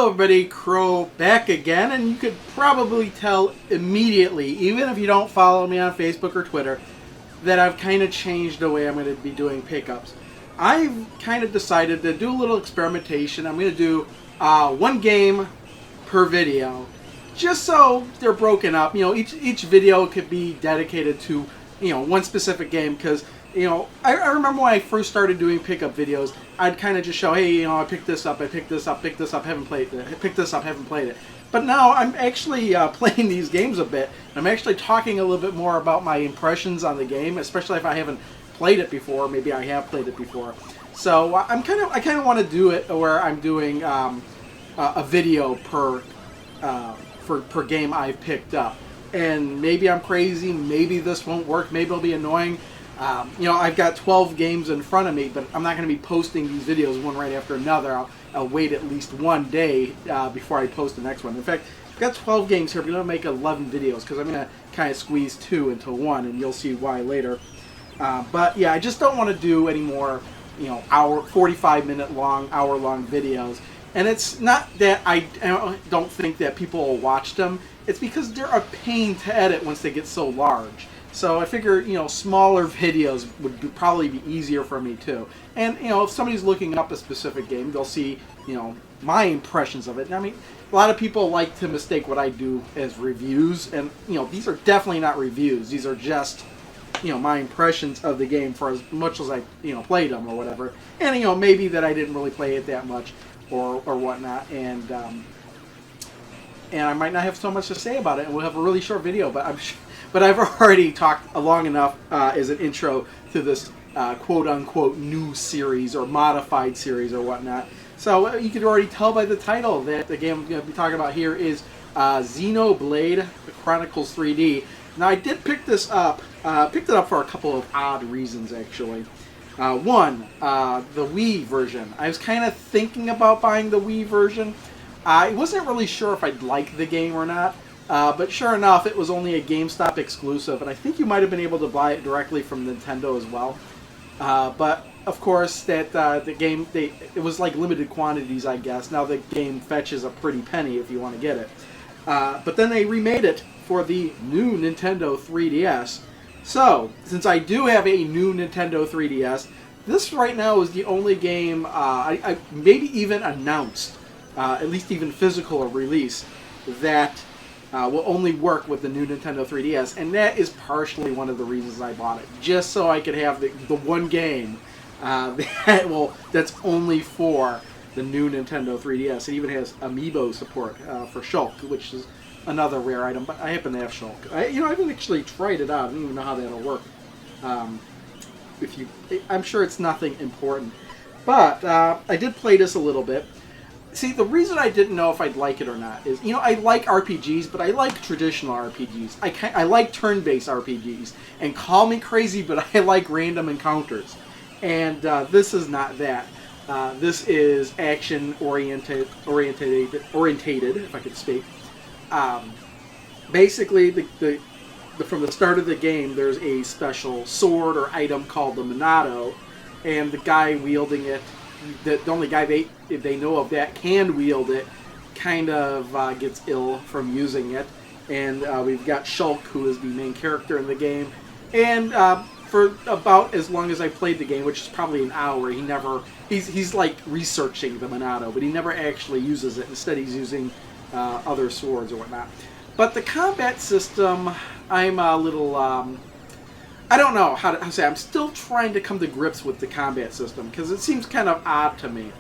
Hello everybody, Crow back again, and you could probably tell immediately, even if you don't follow me on Facebook or Twitter, that I've kind of changed the way I'm going to be doing pickups. I've kind of decided to do a little experimentation. I'm going to do one game per video, just so they're broken up. You know, each video could be dedicated to, one specific game, because I remember when I first started doing pickup videos, I'd kind of just show, hey, I picked this up, picked this up, haven't played it, picked this up, haven't played it. But now I'm actually playing these games a bit. I'm actually talking a little bit more about my impressions on the game, especially if I haven't played it before. Maybe I have played it before. So I kind of want to do it where I'm doing a video per game I've picked up. And maybe I'm crazy, maybe this won't work, maybe it'll be annoying. I've got 12 games in front of me, but I'm not going to be posting these videos one right after another. I'll wait at least one day before I post the next one. In fact, I've got 12 games here, but I'm going to make 11 videos because I'm going to kind of squeeze 2 into one, and you'll see why later. But yeah, I just don't want to do any more, 45-minute long, hour-long videos. And it's not that I don't think that people will watch them. It's because they're a pain to edit once they get so large. So I figure, smaller videos would probably be easier for me too. And, if somebody's looking up a specific game, they'll see, my impressions of it. And, I mean, a lot of people like to mistake what I do as reviews. And, these are definitely not reviews. These are just, my impressions of the game for as much as I, played them or whatever. And, maybe that I didn't really play it that much or whatnot. And I might not have so much to say about it. And we'll have a really short video, but I've already talked long enough as an intro to this quote-unquote new series or modified series or whatnot. So you could already tell by the title that the game I'm going to be talking about here is Xenoblade Chronicles 3D. Now I did pick this up, picked it up for a couple of odd reasons actually. One, the Wii version. I was kind of thinking about buying the Wii version. I wasn't really sure if I'd like the game or not. But sure enough, it was only a GameStop exclusive, and I think you might have been able to buy it directly from Nintendo as well. But of course, the game it was like limited quantities, I guess. Now the game fetches a pretty penny if you want to get it. But then they remade it for the new Nintendo 3DS. So since I do have a new Nintendo 3DS, this right now is the only game I maybe even announced, at least even physical release, that will only work with the new Nintendo 3DS, and that is partially one of the reasons I bought it, just so I could have the one game that's only for the new Nintendo 3DS. It even has amiibo support for Shulk, which is another rare item, but I happen to have Shulk. I haven't actually tried it out. I don't even know how that'll work. I'm sure it's nothing important, but I did play this a little bit. See, the reason I didn't know if I'd like it or not is, I like RPGs, but I like traditional RPGs. I like turn-based RPGs. And call me crazy, but I like random encounters. And this is not that. This is action-orientated, if I could speak. Basically, from the start of the game, there's a special sword or item called the Minato, and the guy wielding it, the only guy they know of that can wield it, kind of gets ill from using it. And we've got Shulk, who is the main character in the game. And for about as long as I played the game, which is probably an hour, he's like researching the Minato, but he never actually uses it. Instead, he's using other swords or whatnot. But the combat system, I'm a little... I don't know how to say. I'm still trying to come to grips with the combat system because it seems kind of odd to me,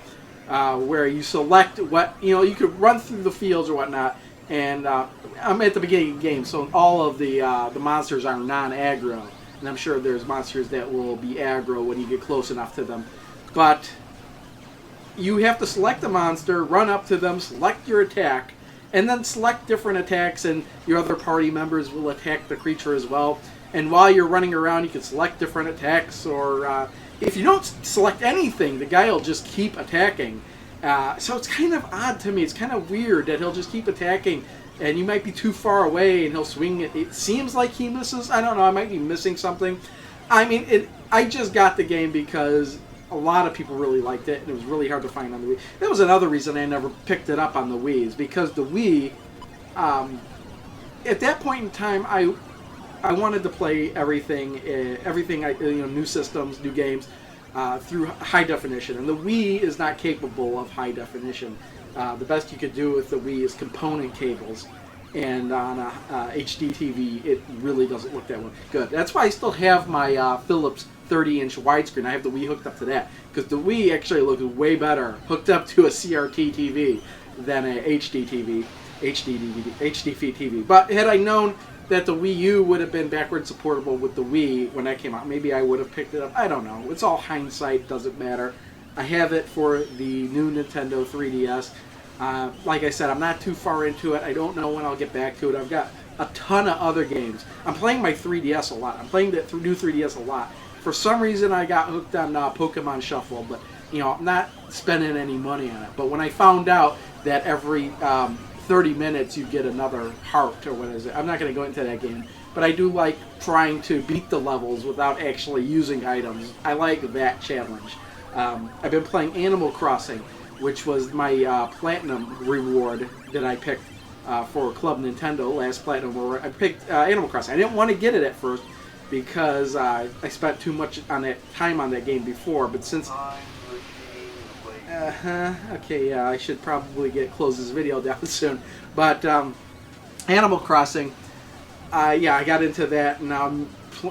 where you select what you could run through the fields or whatnot, and I'm at the beginning of the game, so all of the monsters are non-aggro, and I'm sure there's monsters that will be aggro when you get close enough to them, but you have to select the monster, run up to them, select your attack, and then select different attacks, and your other party members will attack the creature as well. And while you're running around, you can select different attacks, or if you don't select anything, the guy will just keep attacking. So it's kind of odd to me. It's kind of weird that he'll just keep attacking, and you might be too far away, and he'll swing it. It seems like he misses. I don't know. I might be missing something. I mean, I just got the game because a lot of people really liked it, and it was really hard to find on the Wii. That was another reason I never picked it up on the Wii, is because the Wii, at that point in time, I wanted to play everything, new systems, new games, through high definition, and the Wii is not capable of high definition. The best you could do with the Wii is component cables, and on a HD TV, it really doesn't look that good. That's why I still have my Philips 30-inch widescreen. I have the Wii hooked up to that, because the Wii actually looks way better hooked up to a CRT TV than a HD TV, HD TV. But had I known that the Wii U would have been backward supportable with the Wii when that came out, maybe I would have picked it up. I don't know. It's all hindsight. Doesn't matter. I have it for the new Nintendo 3DS. Like I said, I'm not too far into it. I don't know when I'll get back to it. I've got a ton of other games. I'm playing my 3DS a lot. I'm playing the new 3DS a lot. For some reason, I got hooked on Pokemon Shuffle, but I'm not spending any money on it. But when I found out that every 30 minutes you get another heart, or what is it? I'm not going to go into that game. But I do like trying to beat the levels without actually using items. I like that challenge. I've been playing Animal Crossing, which was my Platinum reward that I picked for Club Nintendo, last Platinum reward. I picked Animal Crossing. I didn't want to get it at first because I spent too much time on that game before, but since... okay, yeah, I should probably close this video down soon. But Animal Crossing, I got into that, and now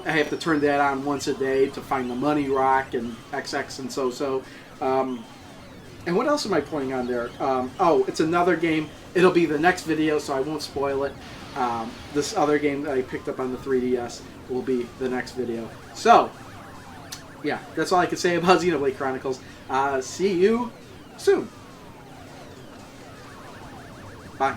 I have to turn that on once a day to find the Money Rock and XX and so. And what else am I playing on there? Oh, it's another game. It'll be the next video, so I won't spoil it. This other game that I picked up on the 3DS will be the next video. So, yeah, that's all I can say about Xenoblade Chronicles. See you soon. Bye.